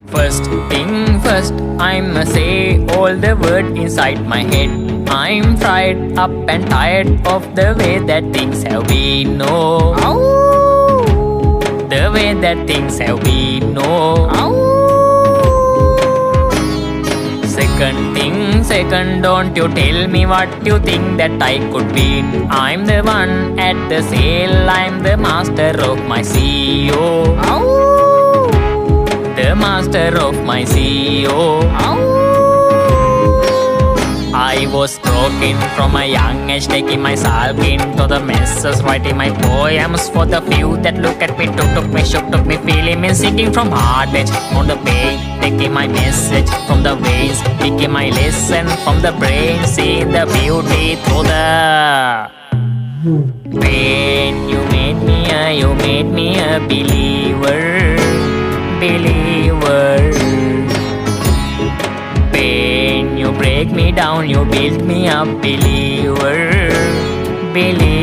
First thing first, I'ma say all the word inside my head. I'm fried up and tired of the way that things have been. No, the way that things have been. No. Second thing, second, don't you tell me what you think that I could be. I'm the one at the sail, I'm the master of my CEO. The master of my CEO. I was broken from a young age, taking myself into the messes, writing my poems for the few that look at me, took me, took me, feeling me, singing from heart edge on the pain, taking my message from the veins, taking my lesson from the brain, seeing the beauty through the pain. You made me a believer, believer. Pain, you break me down, you build me up, believer, believer.